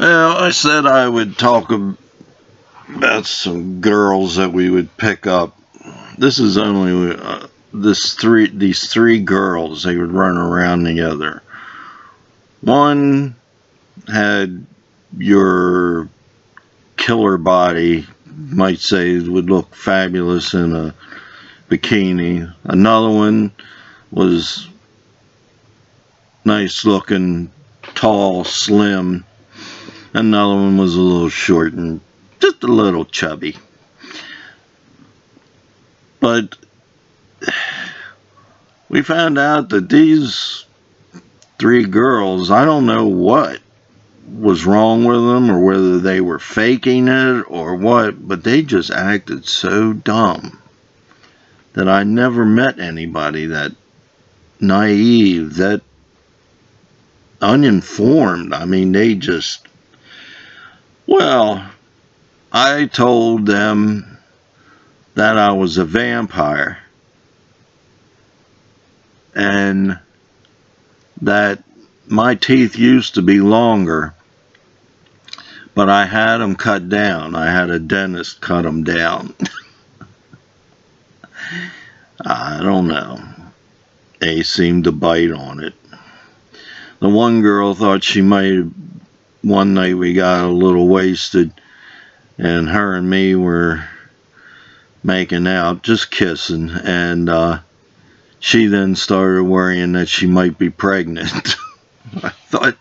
Well, I said I would talk about some girls that we would pick up. This is only these three girls. They would run around together. One had your killer body, might say, would look fabulous in a bikini. Another one was nice looking, tall, slim. Another one was a little short and just a little chubby. But we found out that these three girls, I don't know what was wrong with them or whether they were faking it or what, but they just acted so dumb that I never met anybody that naive, that uninformed. I mean, they just, well, I told them that I was a vampire and that my teeth used to be longer, but I had them cut down. I had a dentist cut them down. I don't know. They seemed to bite on it. The one girl thought she might, one night we got a little wasted and her and me were making out, just kissing, and she then started worrying that she might be pregnant. I thought,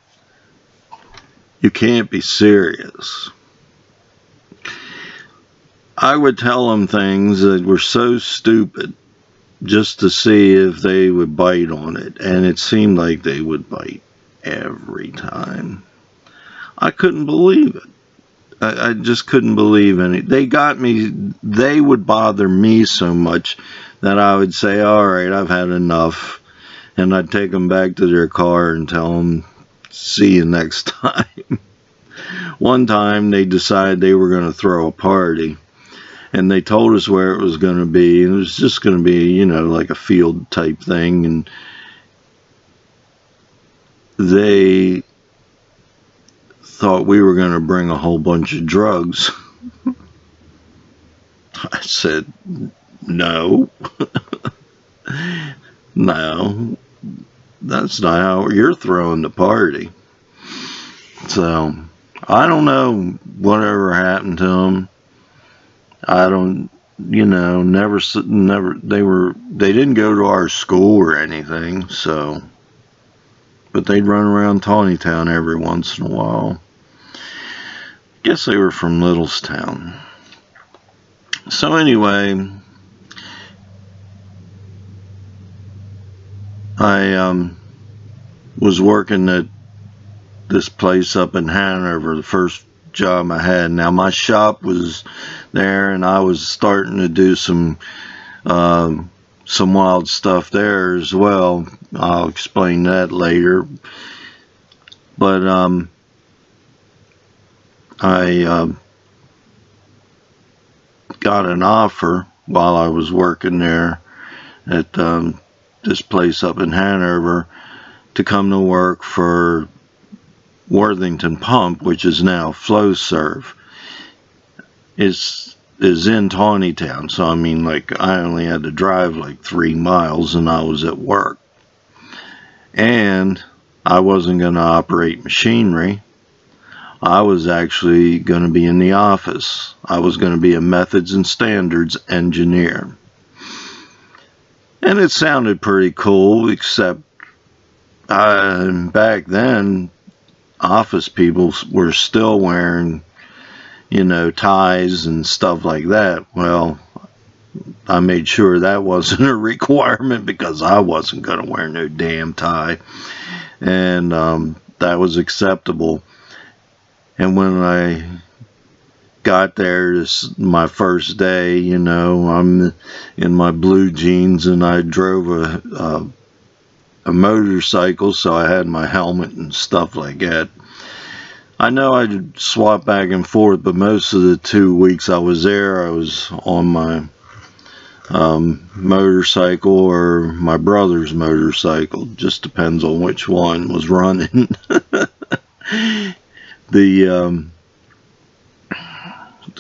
you can't be serious. I would tell them things that were so stupid just to see if they would bite on it, and it seemed like they would bite every time. I couldn't believe it. I just couldn't believe it. They got me, they would bother me so much that I would say, all right, I've had enough, and I'd take them back to their car and tell them, see you next time. One time they decided they were going to throw a party, and they told us where it was going to be. It was just going to be, you know, like a field type thing, and they thought we were going to bring a whole bunch of drugs. I said, no. No, that's not how you're throwing the party. So, I don't know whatever happened to them. I don't, you know, never, they didn't go to our school or anything, so, but they'd run around Tawnytown every once in a while. Guess they were from Littlestown. So anyway, I was working at this place up in Hanover, the first job I had. Now my shop was there, and I was starting to do some wild stuff there as well. I'll explain that later. But I got an offer while I was working there at this place up in Hanover to come to work for Worthington Pump, which is now FlowServe. Is in Tawnytown, so I mean, like, I only had to drive like 3 miles and I was at work. And I wasn't going to operate machinery. I was actually going to be in the office. I was going to be a methods and standards engineer. And it sounded pretty cool, except back then, office people were still wearing, you know, ties and stuff like that. Well, I made sure that wasn't a requirement because I wasn't going to wear no damn tie. And that was acceptable. And when I got there, this my first day, you know, I'm in my blue jeans and I drove a motorcycle, so I had my helmet and stuff like that. I know I'd swap back and forth, but most of the 2 weeks I was there, I was on my motorcycle or my brother's motorcycle. Just depends on which one was running. the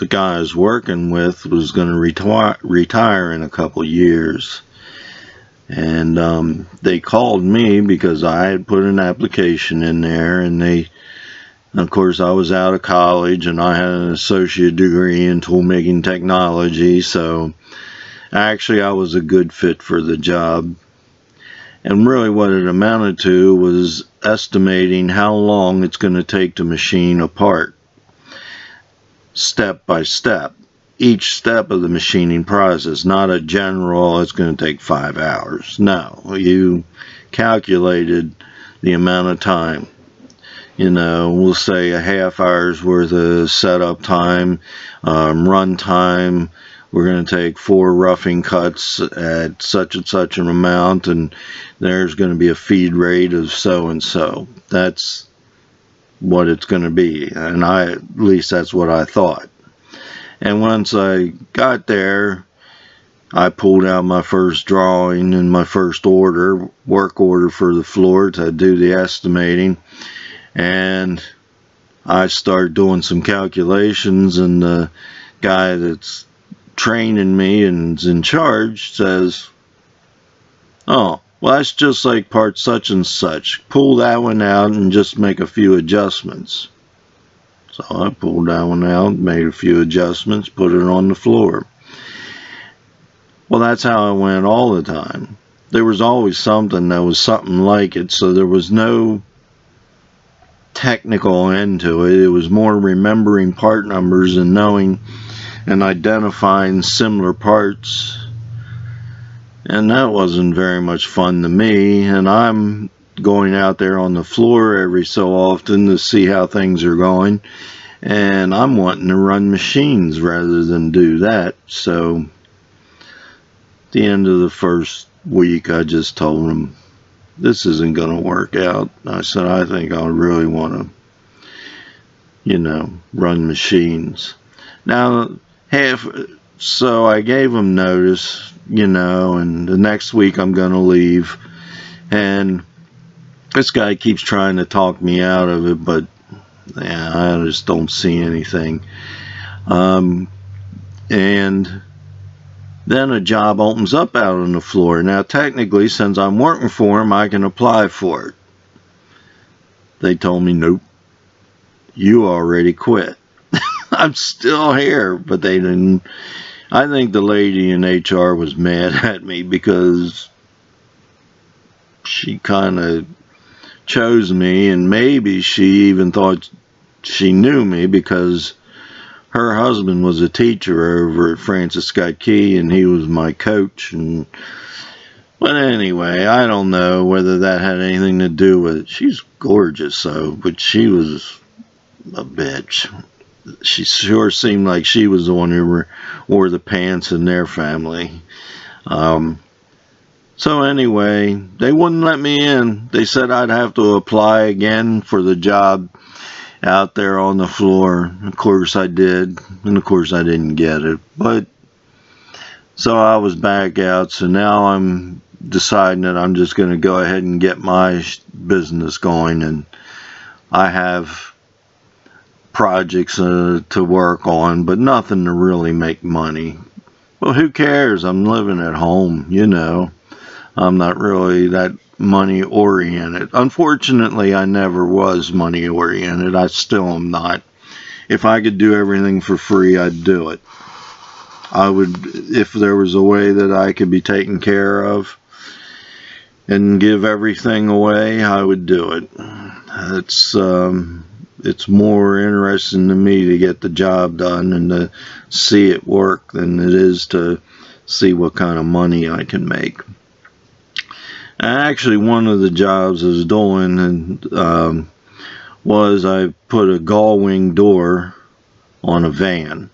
guy I was working with was going to retire in a couple years. And they called me because I had put an application in there, and of course, I was out of college and I had an associate degree in toolmaking technology, so actually I was a good fit for the job. And really what it amounted to was estimating how long it's going to take to machine a part, step by step. Each step of the machining process, not a general, it's going to take 5 hours. No, you calculated the amount of time. We'll say a half hour's worth of setup time, run time. We're going to take 4 roughing cuts at such and such an amount, and there's going to be a feed rate of so and so. That's what it's going to be, and at least that's what I thought. And once I got there, I pulled out my first drawing and my first work order for the floor to do the estimating. And I started doing some calculations, and the guy that's training me and is in charge says, "Oh, well, that's just like part such and such. Pull that one out and just make a few adjustments." So I pulled that one out, made a few adjustments, put it on the floor. Well, that's how it went all the time. There was always something that was something like it, so there was no technical end to it. It was more remembering part numbers and knowing and identifying similar parts. And that wasn't very much fun to me, and I'm going out there on the floor every so often to see how things are going, and I'm wanting to run machines rather than do that. So at the end of the first week, I just told them, this isn't going to work out. I said, I think I really want to, run machines. Now, so I gave them notice, and the next week I'm going to leave, and this guy keeps trying to talk me out of it, but yeah, I just don't see anything. And then a job opens up out on the floor. Now, technically, since I'm working for him, I can apply for it. They told me, nope, you already quit. I'm still here, but they didn't. I think the lady in HR was mad at me because she kind of chose me, and maybe she even thought she knew me because her husband was a teacher over at Francis Scott Key, and he was my coach. But anyway, I don't know whether that had anything to do with it. She's gorgeous, though, but she was a bitch. She sure seemed like she was the one who wore the pants in their family. So anyway, they wouldn't let me in. They said I'd have to apply again for the job out there on the floor. Of course I did, and of course I didn't get it. But so I was back out, so now I'm deciding that I'm just going to go ahead and get my business going, and I have projects to work on, but nothing to really make money. Well, who cares? I'm living at home, I'm not really that money oriented. Unfortunately, I never was money oriented. I still am not. If I could do everything for free, I'd do it. I would, if there was a way that I could be taken care of and give everything away, I would do it. It's more interesting to me to get the job done and to see it work than it is to see what kind of money I can make. Actually, one of the jobs I was doing was I put a gull wing door on a van.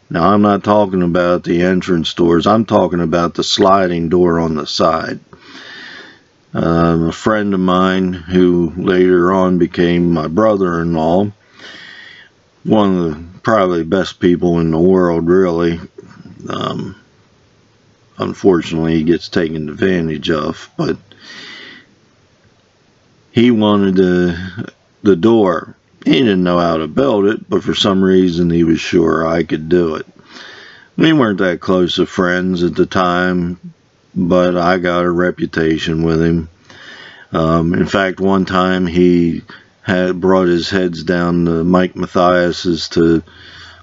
Now, I'm not talking about the entrance doors. I'm talking about the sliding door on the side. A friend of mine who later on became my brother-in-law, one of the probably best people in the world, really. Unfortunately, he gets taken advantage of, but he wanted the door, He didn't know how to build it, but for some reason he was sure I could do it. We weren't that close of friends at the time, but I got a reputation with him. In fact, one time he had brought his heads down to Mike Mathias's to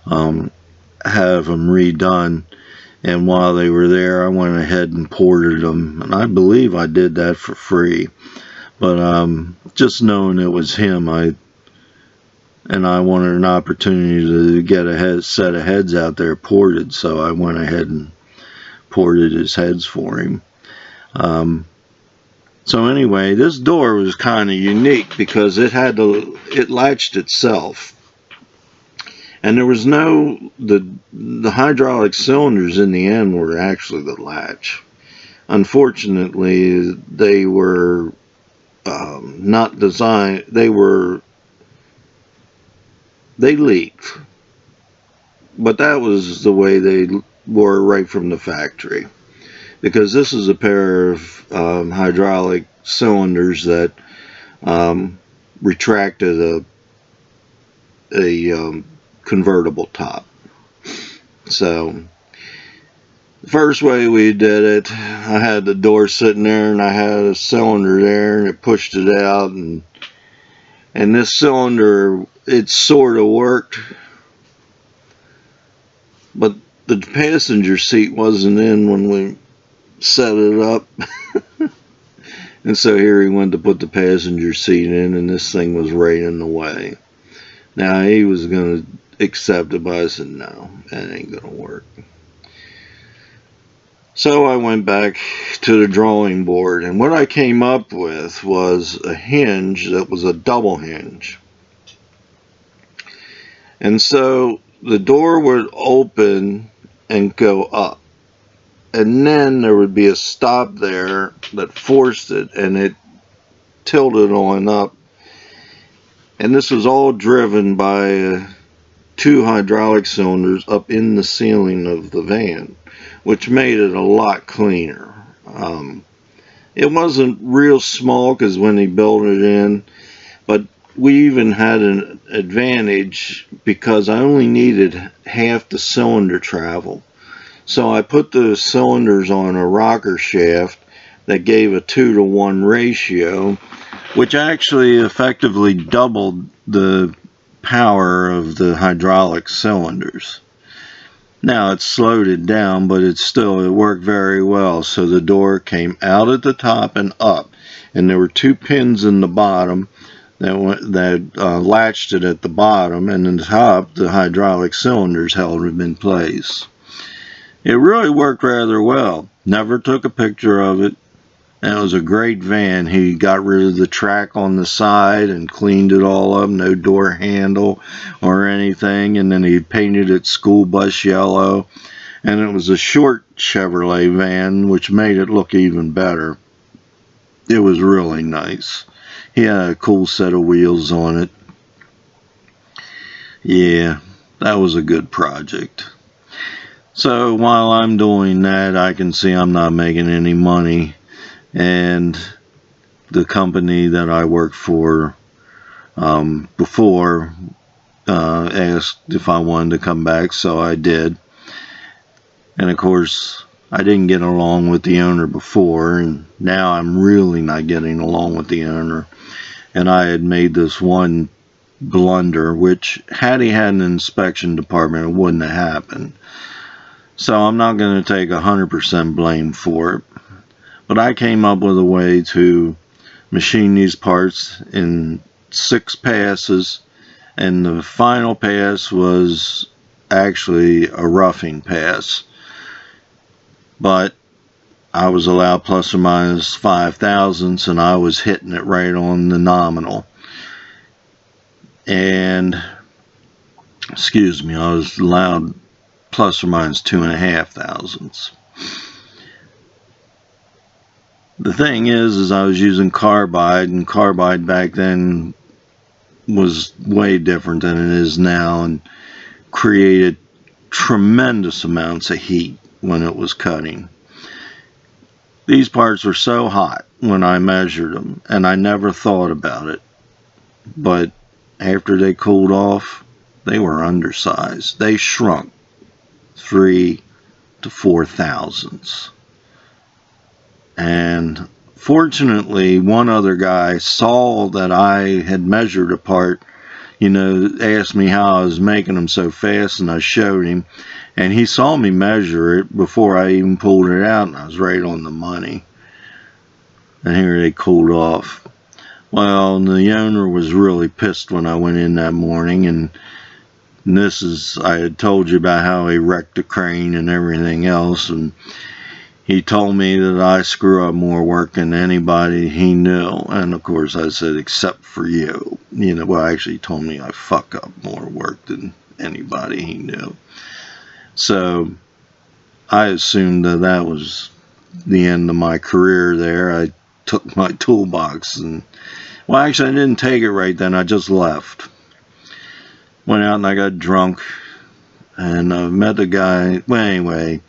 have them redone, and while they were there I went ahead and ported them, and I believe I did that for free. But just knowing it was him, I wanted an opportunity to get a set of heads out there ported, so I went ahead and ported his heads for him. So anyway, this door was kind of unique because it latched itself. And there was the hydraulic cylinders in the end were actually the latch. Unfortunately, they were not designed, they leaked. But that was the way they were right from the factory. Because this is a pair of hydraulic cylinders that retracted a convertible top. So the first way we did it, I had the door sitting there and I had a cylinder there and it pushed it out, and this cylinder, it sort of worked, but the passenger seat wasn't in when we set it up. And so here he went to put the passenger seat in, and this thing was right in the way. Now he was going to accept it, but I said no, that ain't going to work. So I went back to the drawing board, and what I came up with was a hinge that was a double hinge. And so the door would open and go up, and then there would be a stop there that forced it, and it tilted on up. And this was all driven by two hydraulic cylinders up in the ceiling of the van, which made it a lot cleaner. It wasn't real small because when he built it in, but we even had an advantage because I only needed half the cylinder travel. So I put the cylinders on a rocker shaft that gave a 2-to-1 ratio, which actually effectively doubled the power of the hydraulic cylinders. Now it slowed it down, but it worked very well. So the door came out at the top and up, and there were 2 pins in the bottom that latched it at the bottom, and in the top the hydraulic cylinders held it in place. It really worked rather well. Never took a picture of it. And it was a great van. He got rid of the track on the side and cleaned it all up. No door handle or anything. And then he painted it school bus yellow. And it was a short Chevrolet van, which made it look even better. It was really nice. He had a cool set of wheels on it. Yeah, that was a good project. So while I'm doing that, I can see I'm not making any money, and the company that I worked for before asked if I wanted to come back, so I did. And of course I didn't get along with the owner before, and now I'm really not getting along with the owner. And I had made this one blunder, which had he had an inspection department, it wouldn't have happened. So I'm not going to take 100% blame for it. But I came up with a way to machine these parts in 6 passes. And the final pass was actually a roughing pass. But I was allowed plus or minus 5 thousandths, and I was hitting it right on the nominal. And, excuse me, I was allowed plus or minus 2.5 thousandths. The thing is I was using carbide, and carbide back then was way different than it is now, and created tremendous amounts of heat when it was cutting. These parts were so hot when I measured them, and I never thought about it. But after they cooled off, they were undersized. They shrunk 3 to 4 thousandths. And fortunately, one other guy saw that I had measured a part, asked me how I was making them so fast, and I showed him. And he saw me measure it before I even pulled it out, and I was right on the money. And here they cooled off. Well, the owner was really pissed when I went in that morning, and I had told you about how he wrecked the crane and everything else, and he told me that I screw up more work than anybody he knew. And of course I said, except for you. Well, actually he told me I fuck up more work than anybody he knew. So I assumed that that was the end of my career there. I took my toolbox and, well, actually I didn't take it right then. I just left. Went out and I got drunk and met the guy. Well, anyway.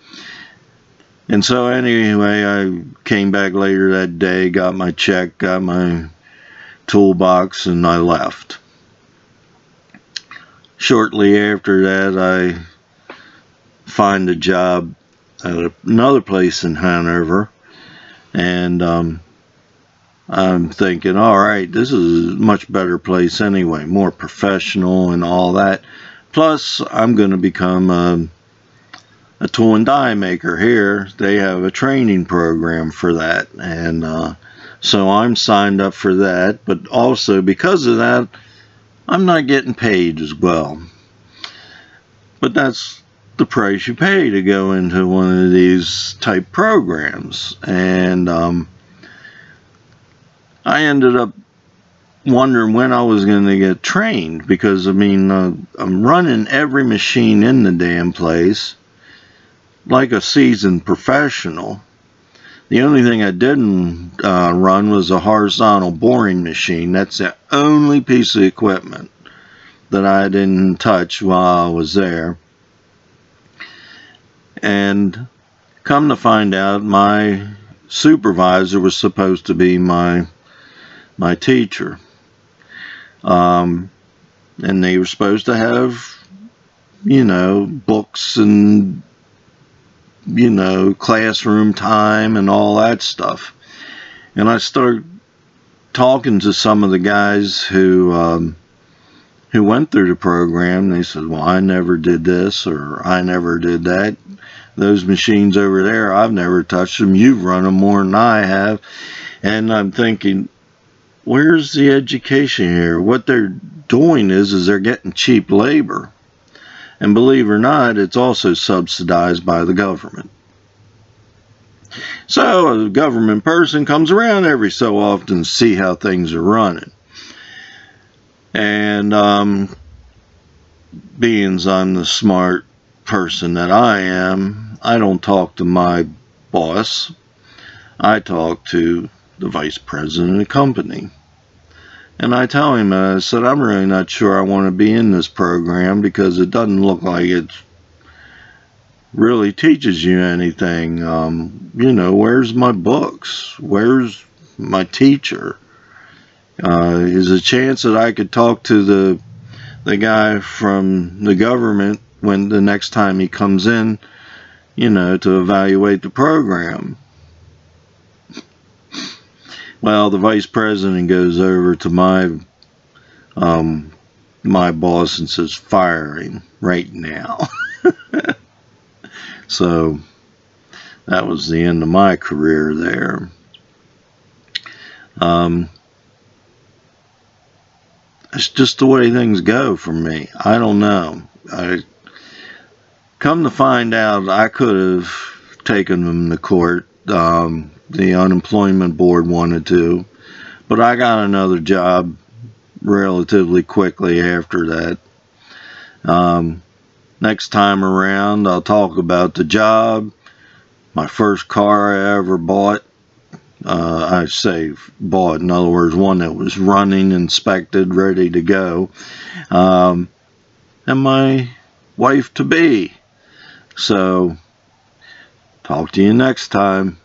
And so anyway, I came back later that day, got my check, got my toolbox, and I left. Shortly after that, I find a job at another place in Hanover, and I'm thinking, all right, this is a much better place anyway, more professional and all that. Plus, I'm going to become a tool and die maker here. They have a training program for that, and so I'm signed up for that. But also because of that, I'm not getting paid as well. But that's the price you pay to go into one of these type programs. And I ended up wondering when I was going to get trained, because I mean, I'm running every machine in the damn place like a seasoned professional. The only thing I didn't run was a horizontal boring machine. That's the only piece of equipment that I didn't touch while I was there. And come to find out, my supervisor was supposed to be my teacher. And they were supposed to have, books and classroom time and all that stuff. And I started talking to some of the guys who went through the program. They said, well, I never did this, or I never did that. Those machines over there, I've never touched them. You've run them more than I have. And I'm thinking, where's the education here? What they're doing is they're getting cheap labor. And believe it or not, it's also subsidized by the government. So a government person comes around every so often to see how things are running. And being I'm the smart person that I am, I don't talk to my boss. I talk to the vice president of the company. And I tell him, I said, I'm really not sure I want to be in this program, because it doesn't look like it really teaches you anything. Where's my books? Where's my teacher? Is a chance that I could talk to the guy from the government when the next time he comes in, to evaluate the program? Well, the vice president goes over to my boss and says, fire him right now. So that was the end of my career there. It's just the way things go for me. I don't know. I come to find out, I could have taken them to court. The unemployment board wanted to, but I got another job relatively quickly after that. Next time around, I'll talk about the job, my first car I ever bought. I say bought, in other words, one that was running, inspected, ready to go, and my wife-to-be. So, talk to you next time.